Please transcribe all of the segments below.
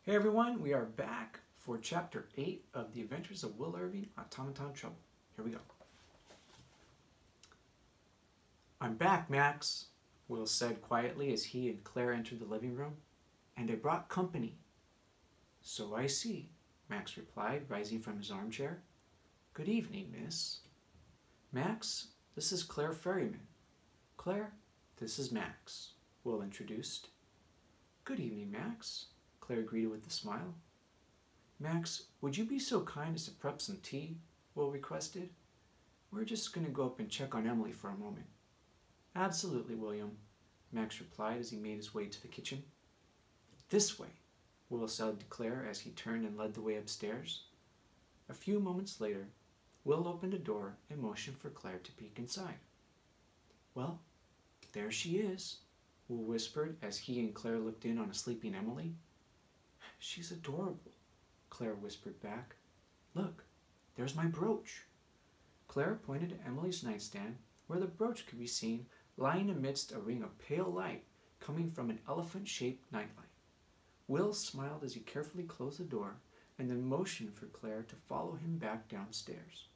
Hey everyone, we are back for Chapter 8 of The Adventures of Will Irving, Automaton Trouble. Here we go. "I'm back, Max," Will said quietly as he and Claire entered the living room. "And I brought company." "So I see," Max replied, rising from his armchair. "Good evening, miss." "Max, this is Claire Ferryman." "Claire, this is Max," Will introduced. "Good evening, Max," Claire greeted with a smile. "Max, would you be so kind as to prep some tea?" Will requested. "We're just going to go up and check on Emily for a moment." "Absolutely, William," Max replied as he made his way to the kitchen. "This way," Will said to Claire as he turned and led the way upstairs. A few moments later, Will opened a door and motioned for Claire to peek inside. "Well, there she is," Will whispered as he and Claire looked in on a sleeping Emily. "She's adorable," Claire whispered back. "Look, there's my brooch." Claire pointed to Emily's nightstand, where the brooch could be seen lying amidst a ring of pale light coming from an elephant-shaped nightlight. Will smiled as he carefully closed the door and then motioned for Claire to follow him back downstairs.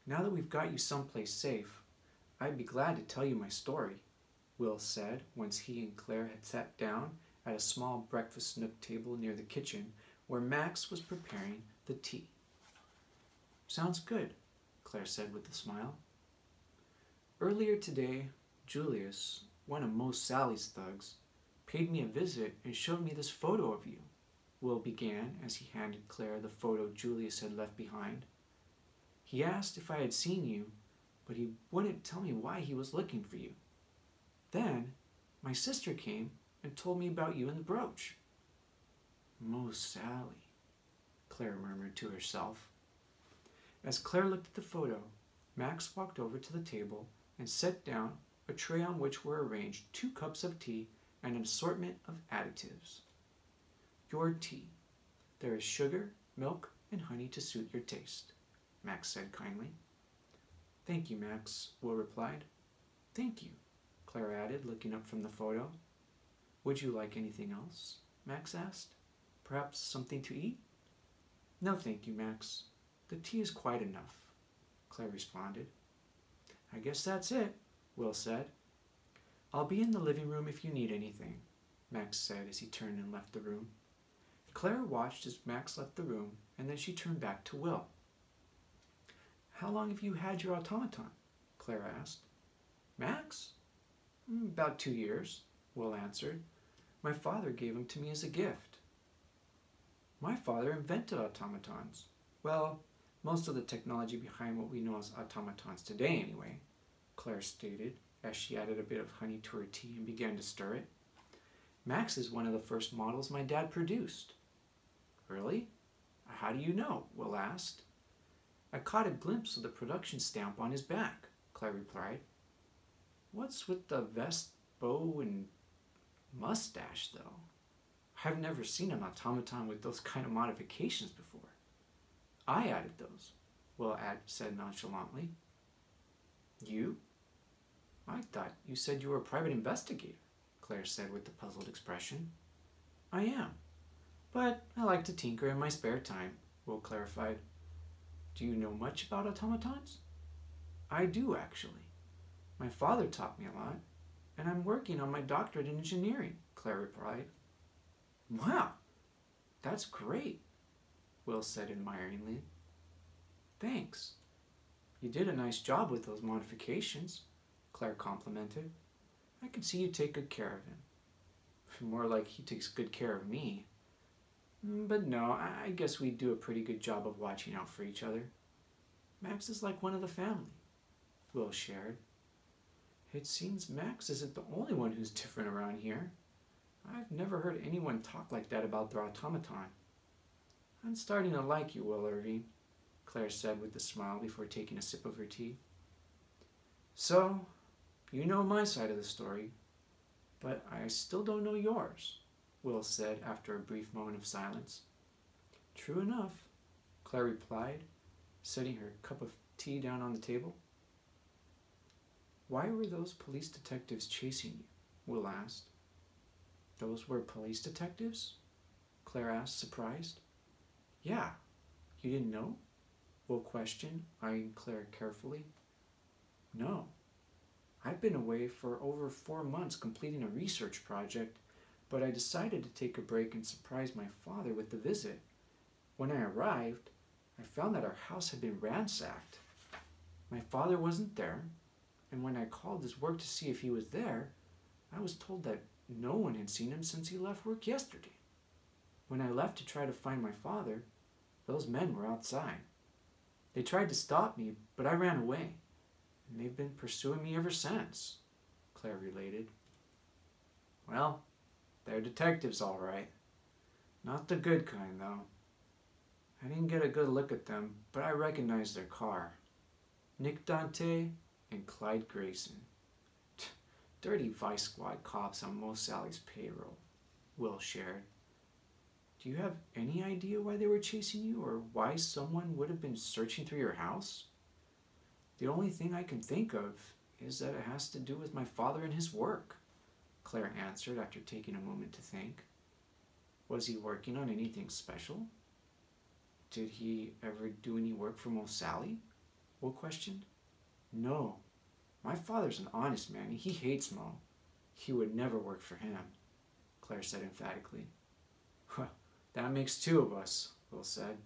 "Now that we've got you someplace safe, I'd be glad to tell you my story," Will said once he and Claire had sat down at a small breakfast nook table near the kitchen where Max was preparing the tea. "Sounds good," Claire said with a smile. "Earlier today, Julius, one of Mose Sally's thugs, paid me a visit and showed me this photo of you," Will began as he handed Claire the photo Julius had left behind. "He asked if I had seen you, but he wouldn't tell me why he was looking for you. Then my sister came and told me about you and the brooch." "Mose Sally," Claire murmured to herself. As Claire looked at the photo, Max walked over to the table and set down a tray on which were arranged 2 cups of tea and an assortment of additives. "Your tea. There is sugar, milk, and honey to suit your taste," Max said kindly. "Thank you, Max," Will replied. "Thank you," Claire added, looking up from the photo. "Would you like anything else?" Max asked. "Perhaps something to eat?" "No, thank you, Max. The tea is quite enough," Claire responded. "I guess that's it," Will said. "I'll be in the living room if you need anything," Max said as he turned and left the room. Claire watched as Max left the room, and then she turned back to Will. "How long have you had your automaton?" Claire asked. "Max? About 2 years," Will answered. "My father gave him to me as a gift." "My father invented automatons. Well, most of the technology behind what we know as automatons today anyway," Claire stated as she added a bit of honey to her tea and began to stir it. "Max is one of the first models my dad produced." "Really? How do you know?" Will asked. "I caught a glimpse of the production stamp on his back," Claire replied. "What's with the vest, bow, and mustache, though? I've never seen an automaton with those kind of modifications before." "I added those," Will said nonchalantly. "You? I thought you said you were a private investigator," Claire said with a puzzled expression. "I am, but I like to tinker in my spare time," Will clarified. "Do you know much about automatons?" "I do, actually. My father taught me a lot, and I'm working on my doctorate in engineering," Claire replied. "Wow, that's great," Will said admiringly. "Thanks. You did a nice job with those modifications," Claire complimented. "I can see you take good care of him." "More like he takes good care of me. But no, I guess we do a pretty good job of watching out for each other. Max is like one of the family," Will shared. "It seems Max isn't the only one who's different around here. I've never heard anyone talk like that about their automaton." "I'm starting to like you, Will Irving," Claire said with a smile before taking a sip of her tea. "So, you know my side of the story, but I still don't know yours," Will said after a brief moment of silence. "True enough," Claire replied, setting her cup of tea down on the table. "Why were those police detectives chasing you?" Will asked. "Those were police detectives?" Claire asked, surprised. Yeah, you didn't know? Will questioned, eyeing Claire carefully. No. I've been away for over 4 months completing a research project, but I decided to take a break and surprise my father with the visit. When I arrived, I found that our house had been ransacked. My father wasn't there, and when I called his work to see if he was there, I was told that no one had seen him since he left work yesterday. When I left to try to find my father, those men were outside. They tried to stop me, but I ran away, and they've been pursuing me ever since, Claire related. Well, they're detectives, all right. Not the good kind, though. I didn't get a good look at them, but I recognized their car. Nick Dante and Clyde Grayson. Dirty Vice Squad cops on Mo Sally's payroll, Will shared. Do you have any idea why they were chasing you, or why someone would have been searching through your house? The only thing I can think of is that it has to do with my father and his work, Claire answered after taking a moment to think. Was he working on anything special? Did he ever do any work for Mo Sally? Will questioned. No. My father's an honest man, and he hates Mo. He would never work for him, Claire said emphatically. Well, that makes 2 of us, Will said.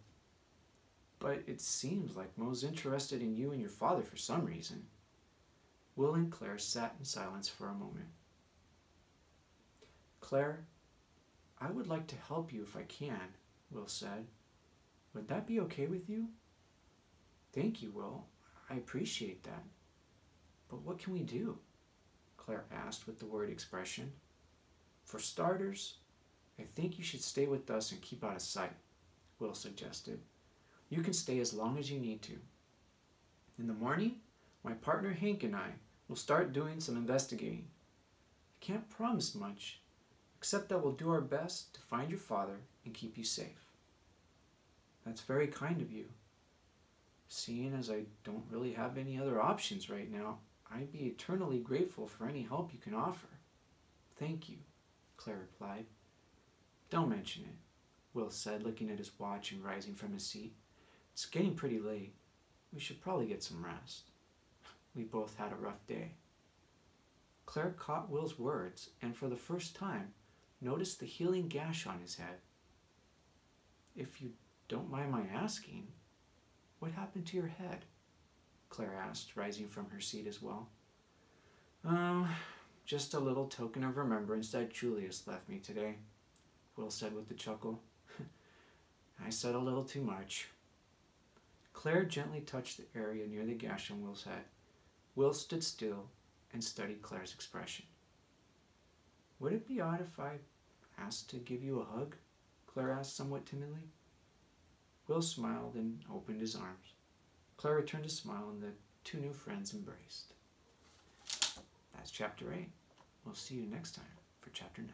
But it seems like Mo's interested in you and your father for some reason. Will and Claire sat in silence for a moment. Claire, I would like to help you if I can, Will said. Would that be okay with you? Thank you, Will. I appreciate that. But what can we do? Claire asked with the worried expression. For starters, I think you should stay with us and keep out of sight, Will suggested. You can stay as long as you need to. In the morning, my partner Hank and I will start doing some investigating. I can't promise much, except that we'll do our best to find your father and keep you safe. That's very kind of you. Seeing as I don't really have any other options right now, I'd be eternally grateful for any help you can offer. Thank you, Claire replied. Don't mention it, Will said, looking at his watch and rising from his seat. It's getting pretty late. We should probably get some rest. We both had a rough day. Claire caught Will's words and for the first time noticed the healing gash on his head. If you don't mind my asking, what happened to your head? Claire asked, rising from her seat as well. Just a little token of remembrance that Julius left me today, Will said with a chuckle. I said a little too much. Claire gently touched the area near the gash on Will's head. Will stood still and studied Claire's expression. Would it be odd if I asked to give you a hug? Claire asked somewhat timidly. Will smiled and opened his arms. Claire returned a smile and the 2 new friends embraced. That's chapter 8. We'll see you next time for chapter 9.